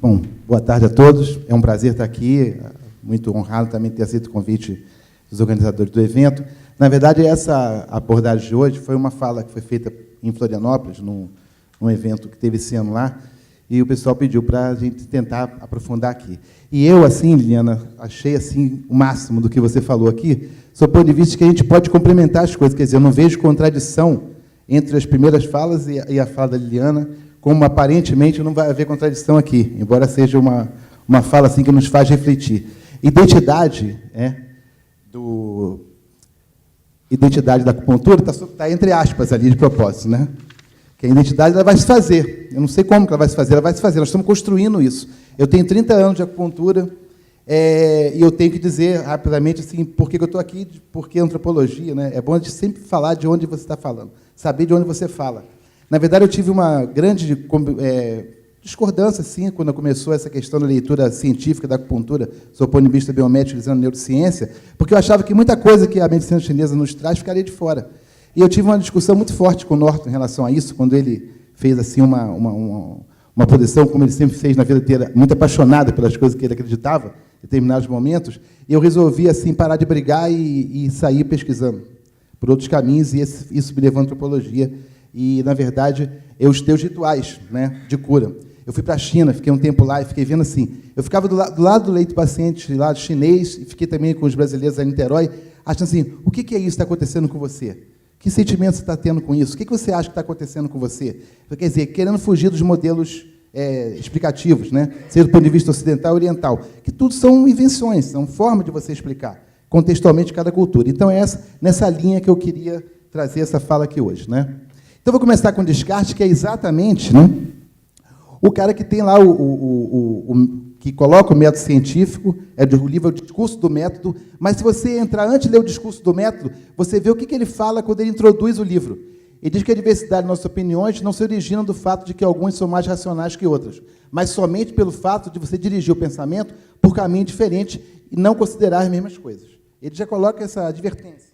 Bom, boa tarde a todos. É um prazer estar aqui, muito honrado também ter aceito o convite dos organizadores do evento. Na verdade, essa abordagem de hoje foi uma fala que foi feita em Florianópolis, num evento que teve esse ano lá, e o pessoal pediu para a gente tentar aprofundar aqui. E eu, assim, Liliana, achei assim, o máximo do que você falou aqui, sob o ponto de vista que a gente pode complementar as coisas, quer dizer, eu não vejo contradição entre as primeiras falas e a fala da Liliana, como aparentemente não vai haver contradição aqui, embora seja uma fala assim que nos faz refletir. Identidade da acupuntura está entre aspas ali de propósito, né? Que a identidade ela vai se fazer. Eu não sei como que ela vai se fazer, ela vai se fazer. Nós estamos construindo isso. Eu tenho 30 anos de acupuntura e eu tenho que dizer rapidamente assim, por que eu estou aqui, por que antropologia, né? É bom a gente sempre falar de onde você está falando, saber de onde você fala. Na verdade, eu tive uma grande discordância, assim, quando começou essa questão da leitura científica da acupuntura, sob o ponto de vista biomédico, utilizando neurociência, porque eu achava que muita coisa que a medicina chinesa nos traz ficaria de fora. E eu tive uma discussão muito forte com o Norton em relação a isso, quando ele fez assim uma posição, como ele sempre fez na vida inteira, muito apaixonada pelas coisas que ele acreditava, em determinados momentos, e eu resolvi assim parar de brigar e sair pesquisando por outros caminhos, e isso me levou à antropologia. E, na verdade, os teus rituais, né, de cura. Eu fui para a China, fiquei um tempo lá e fiquei vendo assim. Eu ficava do lado do leito do paciente, lá do chinês, e fiquei também com os brasileiros em Niterói, achando assim, o que é isso que está acontecendo com você? Que sentimento você está tendo com isso? O que você acha que está acontecendo com você? Quer dizer, querendo fugir dos modelos explicativos, né, seja do ponto de vista ocidental e oriental, que tudo são invenções, são formas de você explicar, contextualmente, cada cultura. Então, é nessa linha que eu queria trazer essa fala aqui hoje, né? Então, vou começar com o Descartes, que é exatamente, né, o cara que tem lá, que coloca o método científico, o livro é o Discurso do Método, mas se você entrar antes de ler o Discurso do Método, você vê o que ele fala quando ele introduz o livro. Ele diz que a diversidade de nossas opiniões não se origina do fato de que alguns são mais racionais que outros, mas somente pelo fato de você dirigir o pensamento por caminho diferente e não considerar as mesmas coisas. Ele já coloca essa advertência.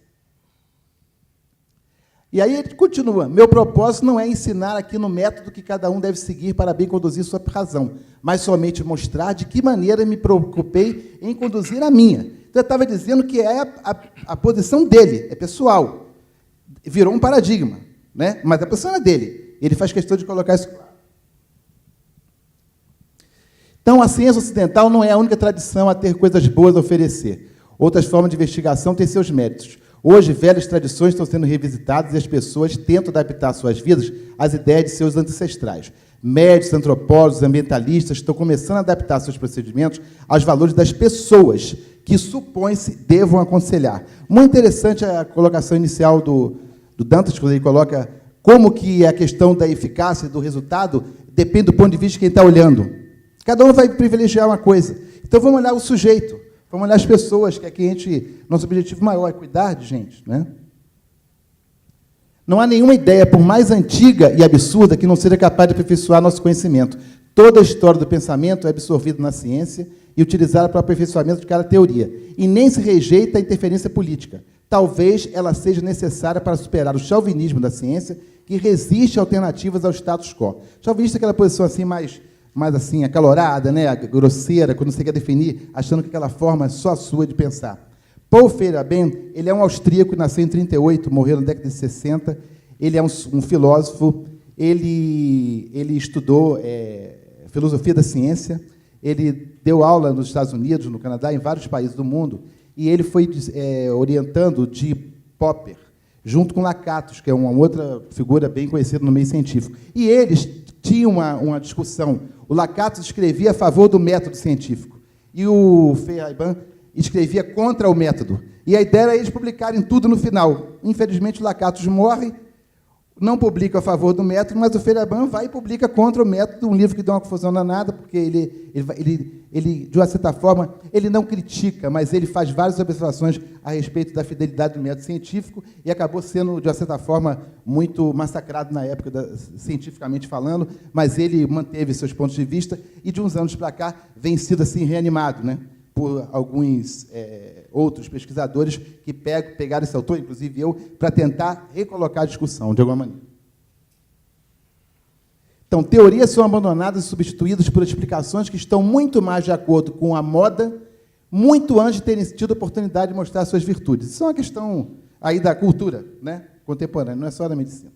E aí ele continua, meu propósito não é ensinar aqui no método que cada um deve seguir para bem conduzir sua razão, mas somente mostrar de que maneira me preocupei em conduzir a minha. Então, eu estava dizendo que é a posição dele, é pessoal. Virou um paradigma, né? Mas a posição é dele. Ele faz questão de colocar isso claro. Então, a ciência ocidental não é a única tradição a ter coisas boas a oferecer. Outras formas de investigação têm seus méritos. Hoje, velhas tradições estão sendo revisitadas e as pessoas tentam adaptar suas vidas às ideias de seus ancestrais. Médicos, antropólogos, ambientalistas estão começando a adaptar seus procedimentos aos valores das pessoas que, supõe-se, devam aconselhar. Muito interessante a colocação inicial do Dantas, quando ele coloca como que a questão da eficácia do resultado depende do ponto de vista de quem está olhando. Cada um vai privilegiar uma coisa. Então, vamos olhar o sujeito. Vamos olhar as pessoas, que aqui nosso objetivo maior é cuidar de gente, né? Não há nenhuma ideia, por mais antiga e absurda, que não seja capaz de aperfeiçoar nosso conhecimento. Toda a história do pensamento é absorvida na ciência e utilizada para o aperfeiçoamento de cada teoria. E nem se rejeita a interferência política. Talvez ela seja necessária para superar o chauvinismo da ciência, que resiste a alternativas ao status quo. Chauvinista é aquela posição assim mais assim, acalorada, né, grosseira, quando você quer definir, achando que aquela forma é só sua de pensar. Paul Feyerabend, ele é um austríaco, nasceu em 1938, morreu na década de 60, ele é um filósofo, ele estudou filosofia da ciência, ele deu aula nos Estados Unidos, no Canadá, em vários países do mundo, e ele foi orientando de Popper, junto com Lakatos, que é uma outra figura bem conhecida no meio científico. E eles tinham uma discussão. O Lakatos escrevia a favor do método científico e o Feyerabend escrevia contra o método. E a ideia era eles publicarem tudo no final. Infelizmente, o Lakatos morre, não publica a favor do método, mas o Feyerabend vai e publica contra o método, um livro que deu uma confusão danada, porque ele, de uma certa forma, ele não critica, mas ele faz várias observações a respeito da fidelidade do método científico e acabou sendo, de uma certa forma, muito massacrado na época, cientificamente falando, mas ele manteve seus pontos de vista e, de uns anos para cá, vem sido assim reanimado, né, por alguns outros pesquisadores que pegaram esse autor, inclusive eu, para tentar recolocar a discussão, de alguma maneira. Então, teorias são abandonadas e substituídas por explicações que estão muito mais de acordo com a moda, muito antes de terem tido a oportunidade de mostrar suas virtudes. Isso é uma questão aí da cultura, né, contemporânea, não é só da medicina.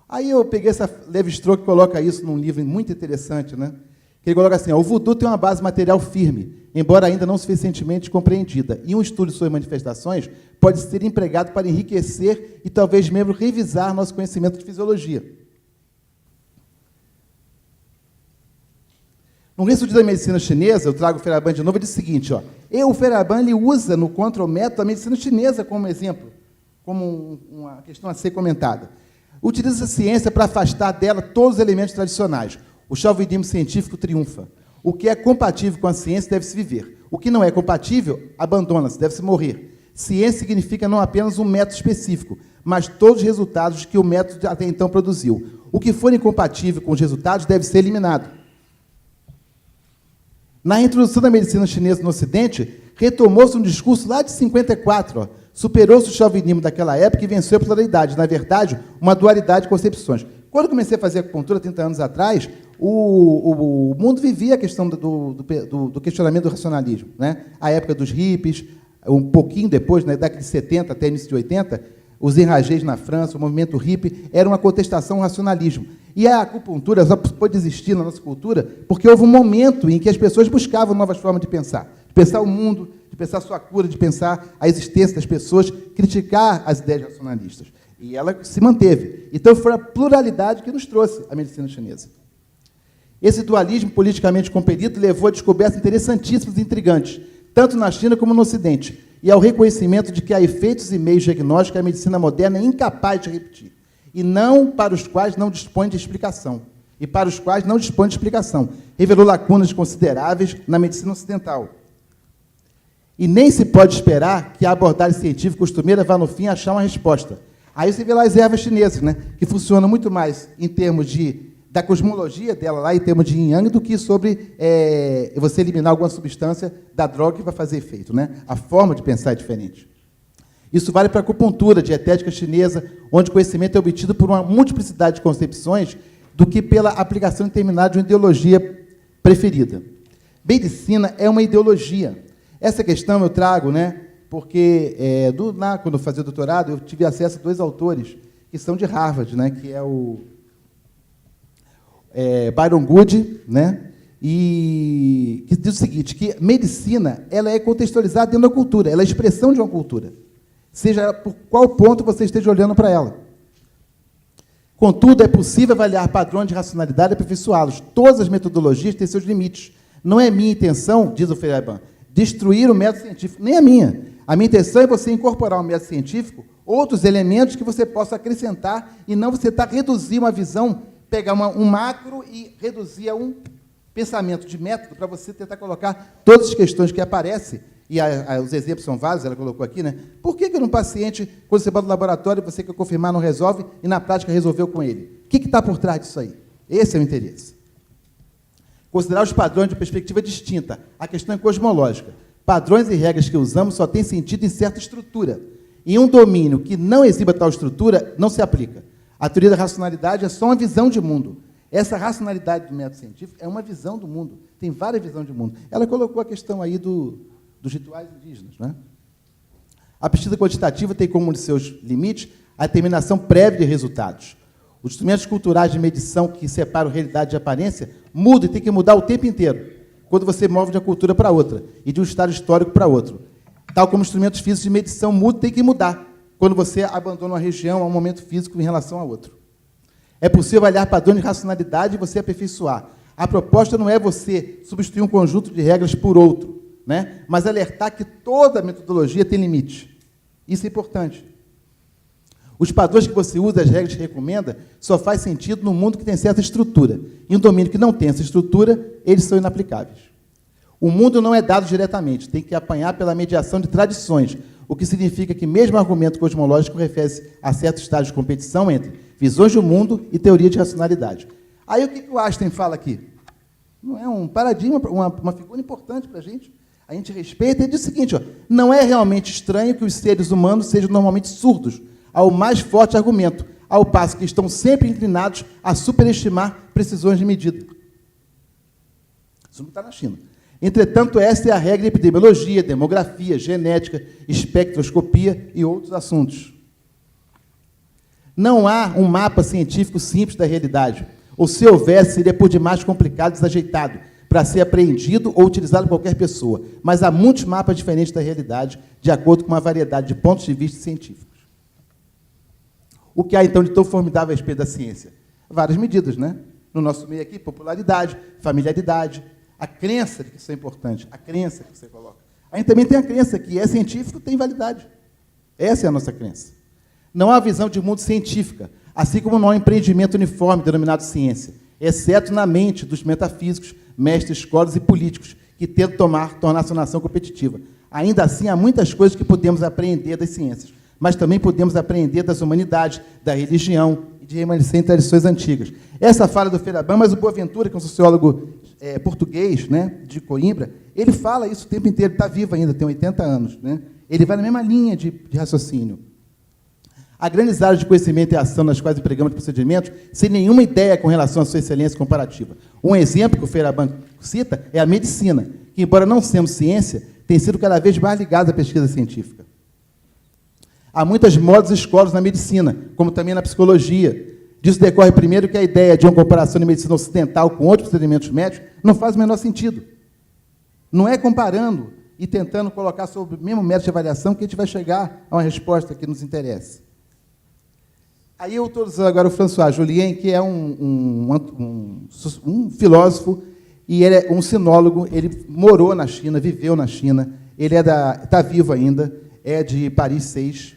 Aí eu peguei essa Levi-Strauss, que coloca isso num livro muito interessante, né, que ele coloca assim, ó, o voodoo tem uma base material firme, embora ainda não suficientemente compreendida, e um estudo de suas manifestações pode ser empregado para enriquecer e talvez mesmo revisar nosso conhecimento de fisiologia. No Estudo da Medicina Chinesa, eu trago o Feyerabend de novo e diz o seguinte, ó, o Feyerabend ele usa no Control Método a medicina chinesa como exemplo, como uma questão a ser comentada. Utiliza a ciência para afastar dela todos os elementos tradicionais. O chauvinismo científico triunfa. O que é compatível com a ciência deve-se viver. O que não é compatível, abandona-se, deve-se morrer. Ciência significa não apenas um método específico, mas todos os resultados que o método até então produziu. O que for incompatível com os resultados deve ser eliminado. Na introdução da medicina chinesa no Ocidente, retomou-se um discurso lá de 54, superou-se o chauvinismo daquela época e venceu a pluralidade. Na verdade, uma dualidade de concepções. Quando eu comecei a fazer acupuntura, 30 anos atrás, o mundo vivia a questão do questionamento do racionalismo, né? A época dos hippies, um pouquinho depois, na década de 70 até início de 80, os enragés na França, o movimento hippie, era uma contestação ao racionalismo. E a acupuntura só pôde existir na nossa cultura porque houve um momento em que as pessoas buscavam novas formas de pensar o mundo, de pensar a sua cura, de pensar a existência das pessoas, criticar as ideias racionalistas. E ela se manteve. Então, foi a pluralidade que nos trouxe a medicina chinesa. Esse dualismo politicamente compelido levou a descobertas interessantíssimas e intrigantes, tanto na China como no Ocidente, e ao reconhecimento de que há efeitos e meios diagnósticos que a medicina moderna é incapaz de repetir, e não para os quais não dispõe de explicação. Revelou lacunas consideráveis na medicina ocidental. E nem se pode esperar que a abordagem científica costumeira vá, no fim, achar uma resposta. Aí você vê lá as ervas chinesas, né, que funcionam muito mais em termos da cosmologia dela, lá em termos de yin yang, do que sobre você eliminar alguma substância da droga que vai fazer efeito, né? A forma de pensar é diferente. Isso vale para a acupuntura, dietética chinesa, onde o conhecimento é obtido por uma multiplicidade de concepções do que pela aplicação determinada de uma ideologia preferida. Medicina é uma ideologia. Essa questão eu trago, né, porque quando eu fazia doutorado, eu tive acesso a 2 autores que são de Harvard, né, que é o Byron Good, né, e que diz o seguinte, que medicina ela é contextualizada dentro da cultura, ela é a expressão de uma cultura, seja por qual ponto você esteja olhando para ela. Contudo, é possível avaliar padrões de racionalidade e aperfeiçoá-los. Todas as metodologias têm seus limites. Não é minha intenção, diz o Feyerabend, destruir o método científico, nem a minha. A minha intenção é você incorporar ao método científico outros elementos que você possa acrescentar e não você reduzir uma visão, pegar um macro e reduzir a um pensamento de método para você tentar colocar todas as questões que aparecem, e os exemplos são vários, ela colocou aqui, né? Por que num paciente, quando você bota no laboratório, você quer confirmar, não resolve, e na prática resolveu com ele? O que está por trás disso aí? Esse é o interesse. Considerar os padrões de perspectiva distinta. A questão é cosmológica. Padrões e regras que usamos só têm sentido em certa estrutura. Em um domínio que não exiba tal estrutura, não se aplica. A teoria da racionalidade é só uma visão de mundo. Essa racionalidade do método científico é uma visão do mundo. Tem várias visões de mundo. Ela colocou a questão aí dos rituais indígenas, né? A pesquisa quantitativa tem como um de seus limites a determinação prévia de resultados. Os instrumentos culturais de medição que separam realidade de aparência mudam e tem que mudar o tempo inteiro, quando você move de uma cultura para outra e de um estado histórico para outro. Tal como instrumentos físicos de medição mudam, tem que mudar, quando você abandona uma região a um momento físico em relação a outro. É possível avaliar padrões de racionalidade e você aperfeiçoar. A proposta não é você substituir um conjunto de regras por outro, né? Mas alertar que toda metodologia tem limite. Isso é importante. Os padrões que você usa, as regras que recomenda, só faz sentido no mundo que tem certa estrutura. Em um domínio que não tem essa estrutura, eles são inaplicáveis. O mundo não é dado diretamente, tem que apanhar pela mediação de tradições, o que significa que mesmo o argumento cosmológico refere-se a certos estágios de competição entre visões do mundo e teoria de racionalidade. Aí o que o Einstein fala aqui? Não é um paradigma, uma figura importante para a gente respeita, e diz o seguinte, ó, não é realmente estranho que os seres humanos sejam normalmente surdos ao mais forte argumento, ao passo que estão sempre inclinados a superestimar precisões de medida. Isso não está na China. Entretanto, esta é a regra em epidemiologia, demografia, genética, espectroscopia e outros assuntos. Não há um mapa científico simples da realidade, ou se houvesse, seria por demais complicado e desajeitado, para ser apreendido ou utilizado por qualquer pessoa. Mas há muitos mapas diferentes da realidade, de acordo com uma variedade de pontos de vista científicos. O que há, então, de tão formidável a respeito da ciência? Várias medidas, né? No nosso meio aqui, popularidade, familiaridade, a crença de que isso é importante, a crença que você coloca. A gente também tem a crença que é científico, tem validade. Essa é a nossa crença. Não há visão de mundo científica, assim como não há empreendimento uniforme denominado ciência, exceto na mente dos metafísicos, mestres, escolas e políticos, que tentam tornar sua nação competitiva. Ainda assim, há muitas coisas que podemos aprender das ciências, mas também podemos aprender das humanidades, da religião e de remanescer em tradições antigas. Essa fala do Feyerabend, mas o Boaventura, que é um sociólogo português, né, de Coimbra, ele fala isso o tempo inteiro, está vivo ainda, tem 80 anos. Né? Ele vai na mesma linha de raciocínio. Há grandes áreas de conhecimento e ação nas quais empregamos procedimentos sem nenhuma ideia com relação à sua excelência comparativa. Um exemplo que o Feyerabend cita é a medicina, que, embora não sendo ciência, tem sido cada vez mais ligada à pesquisa científica. Há muitas modas e escolas na medicina, como também na psicologia. Disso decorre, primeiro, que a ideia de uma comparação de medicina ocidental com outros procedimentos médicos não faz o menor sentido. Não é comparando e tentando colocar sob o mesmo método de avaliação que a gente vai chegar a uma resposta que nos interesse. Aí eu estou usando agora o François Julien, que é um filósofo, e ele é um sinólogo, ele morou na China, viveu na China, ele está vivo ainda, é de Paris 6,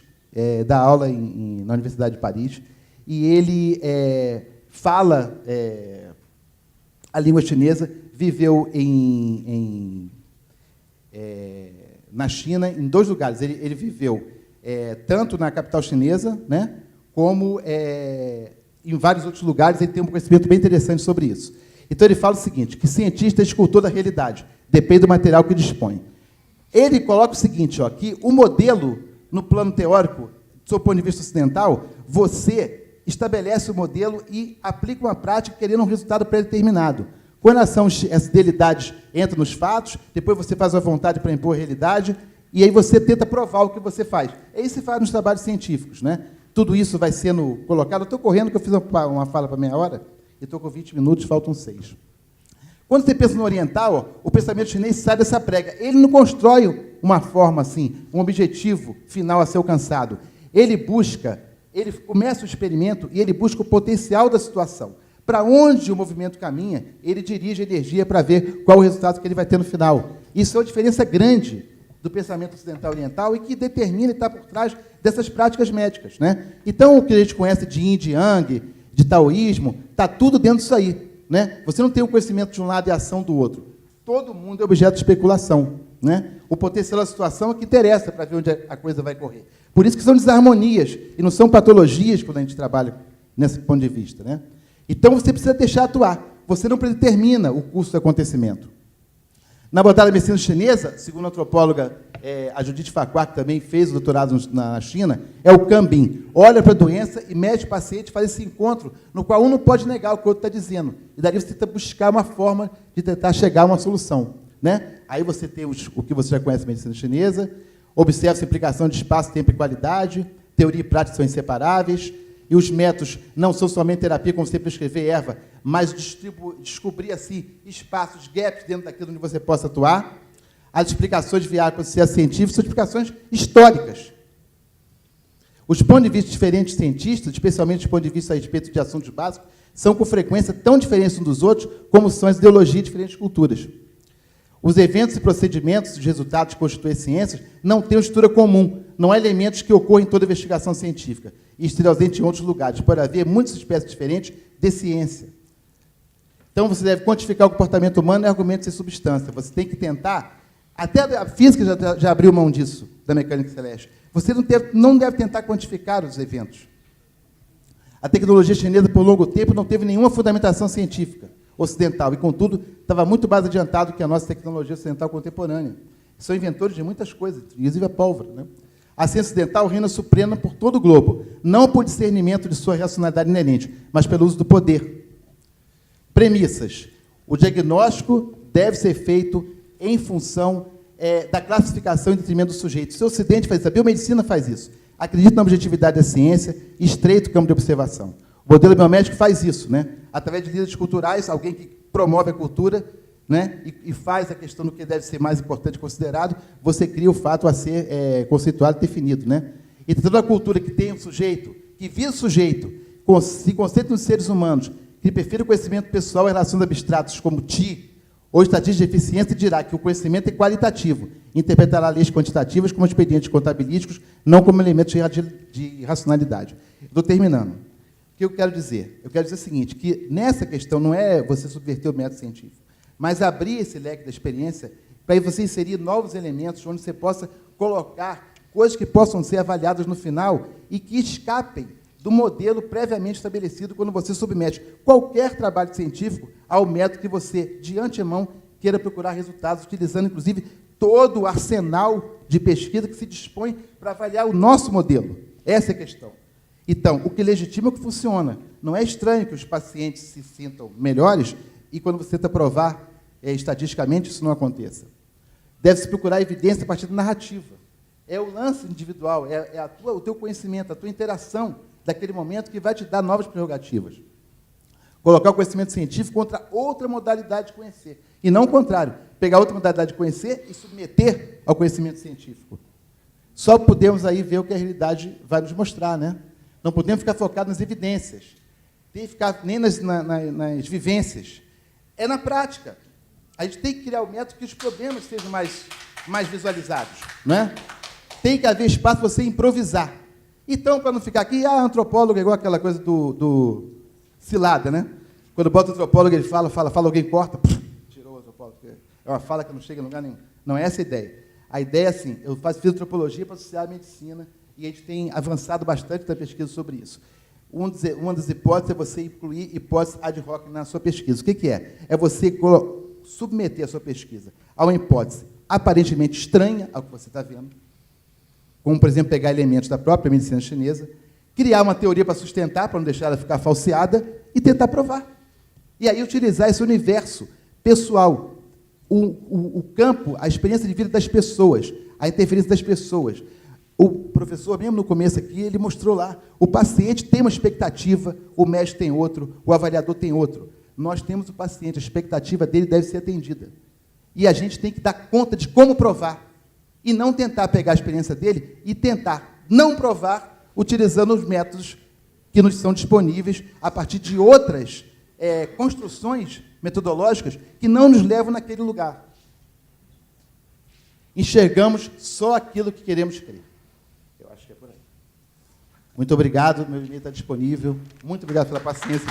dá aula na Universidade de Paris, e ele fala a língua chinesa, viveu na China, em 2 lugares. Ele viveu tanto na capital chinesa, né, como em vários outros lugares. Ele tem um conhecimento bem interessante sobre isso. Então, ele fala o seguinte, que cientista é escultor da realidade, depende do material que dispõe. Ele coloca o seguinte, ó, que o modelo, no plano teórico, do seu ponto de vista ocidental, você estabelece o modelo e aplica uma prática querendo um resultado pré-determinado. Quando as fidelidades entram nos fatos, depois você faz a vontade para impor a realidade, e aí você tenta provar o que você faz. É isso que se faz nos trabalhos científicos, né? Tudo isso vai sendo colocado. Eu estou correndo, que eu fiz uma fala para meia hora, e estou com 20 minutos, faltam 6. Quando você pensa no oriental, ó, o pensamento chinês sai dessa prega. Ele não constrói uma forma assim, um objetivo final a ser alcançado. Ele começa o experimento e ele busca o potencial da situação. Para onde o movimento caminha, ele dirige a energia para ver qual o resultado que ele vai ter no final. Isso é uma diferença grande do pensamento ocidental e oriental e que determina e está por trás dessas práticas médicas. Né? Então, o que a gente conhece de Yin, de Yang, de taoísmo, está tudo dentro disso aí. Né? Você não tem o conhecimento de um lado e a ação do outro. Todo mundo é objeto de especulação. Né? O potencial da situação é que interessa para ver onde a coisa vai correr. Por isso que são desarmonias e não são patologias quando a gente trabalha nesse ponto de vista. Né? Então, você precisa deixar atuar. Você não predetermina o curso do acontecimento. Na abordagem da medicina chinesa, segundo a antropóloga a Judith Farquhar, que também fez o doutorado na China, é o Kanbin. Olha para a doença e mede o paciente, faz esse encontro, no qual um não pode negar o que o outro está dizendo. E dali você tenta buscar uma forma de tentar chegar a uma solução. Né? Aí você tem o que você já conhece da medicina chinesa, observa a implicação de espaço, tempo e qualidade, teoria e prática são inseparáveis, e os métodos não são somente terapia, como você prescrever erva, mas descobrir assim, espaços, gaps dentro daquilo onde você possa atuar. As explicações viáveis para ser científico são explicações históricas. Os pontos de vista diferentes de cientistas, especialmente os pontos de vista a respeito de assuntos básicos, são com frequência tão diferentes uns dos outros como são as ideologias de diferentes culturas. Os eventos e procedimentos, os resultados que constituem ciências, não têm uma estrutura comum, não há elementos que ocorrem em toda investigação científica, e estão ausentes em outros lugares. Pode haver muitas espécies diferentes de ciência. Então, você deve quantificar o comportamento humano e argumentos sem substância. Você tem que tentar, até a física já abriu mão disso, da mecânica celeste. Você não deve tentar quantificar os eventos. A tecnologia chinesa, por longo tempo, não teve nenhuma fundamentação científica ocidental, e, contudo, estava muito mais adiantado que a nossa tecnologia ocidental contemporânea. São inventores de muitas coisas, inclusive a pólvora. Né? A ciência ocidental reina suprema por todo o globo, não por discernimento de sua racionalidade inerente, mas pelo uso do poder. Premissas. O diagnóstico deve ser feito em função da classificação em detrimento do sujeito. Se o Ocidente faz isso, a biomedicina faz isso. Acredita na objetividade da ciência, estreita o campo de observação. O modelo biomédico faz isso, né? Através de líderes culturais, alguém que promove a cultura, né? E faz a questão do que deve ser mais importante considerado, você cria o fato a ser conceituado e definido, né? E toda a cultura que tem um sujeito, que visa o sujeito, se concentra nos seres humanos, que prefere o conhecimento pessoal em relações abstratos como ti, ou estatística de eficiência, dirá que o conhecimento é qualitativo, interpretará leis quantitativas como expedientes contabilísticos, não como elementos de racionalidade. Estou terminando. O que eu quero dizer? Eu quero dizer o seguinte, que nessa questão não é você subverter o método científico, mas abrir esse leque da experiência para você inserir novos elementos onde você possa colocar coisas que possam ser avaliadas no final e que escapem do modelo previamente estabelecido quando você submete qualquer trabalho científico ao método que você, de antemão, queira procurar resultados, utilizando, inclusive, todo o arsenal de pesquisa que se dispõe para avaliar o nosso modelo. Essa é a questão. Então, o que legitima é o que funciona. Não é estranho que os pacientes se sintam melhores e, quando você tenta provar estatisticamente, isso não aconteça. Deve-se procurar evidência a partir da narrativa. É o lance individual, o teu conhecimento, a tua interação daquele momento que vai te dar novas prerrogativas. Colocar o conhecimento científico contra outra modalidade de conhecer. E não o contrário, pegar outra modalidade de conhecer e submeter ao conhecimento científico. Só podemos aí ver o que a realidade vai nos mostrar, né? Não podemos ficar focados nas evidências, tem que ficar nem nas vivências. É na prática. A gente tem que criar o método que os problemas sejam mais visualizados, não é? Tem que haver espaço para você improvisar. Então, para não ficar aqui, antropólogo é igual aquela coisa do cilada, né? Quando bota o antropólogo, ele fala, alguém corta, tirou o antropólogo. É uma fala que não chega em lugar nenhum. Não é essa a ideia. A ideia é assim, eu fiz antropologia para associar a medicina, e a gente tem avançado bastante na pesquisa sobre isso. Uma das hipóteses é você incluir hipóteses ad hoc na sua pesquisa. O que é? É você submeter a sua pesquisa a uma hipótese aparentemente estranha ao que você está vendo, como, por exemplo, pegar elementos da própria medicina chinesa, criar uma teoria para sustentar, para não deixar ela ficar falseada, e tentar provar. E aí utilizar esse universo pessoal, o campo, a experiência de vida das pessoas, a interferência das pessoas. O professor, mesmo no começo aqui, ele mostrou lá, o paciente tem uma expectativa, o médico tem outro, o avaliador tem outro. Nós temos o paciente, a expectativa dele deve ser atendida. E a gente tem que dar conta de como provar. E não tentar pegar a experiência dele e tentar não provar utilizando os métodos que nos são disponíveis a partir de outras construções metodológicas que não nos levam naquele lugar. Enxergamos só aquilo que queremos crer. Eu acho que é por aí. Muito obrigado, meu e-mail está disponível. Muito obrigado pela paciência.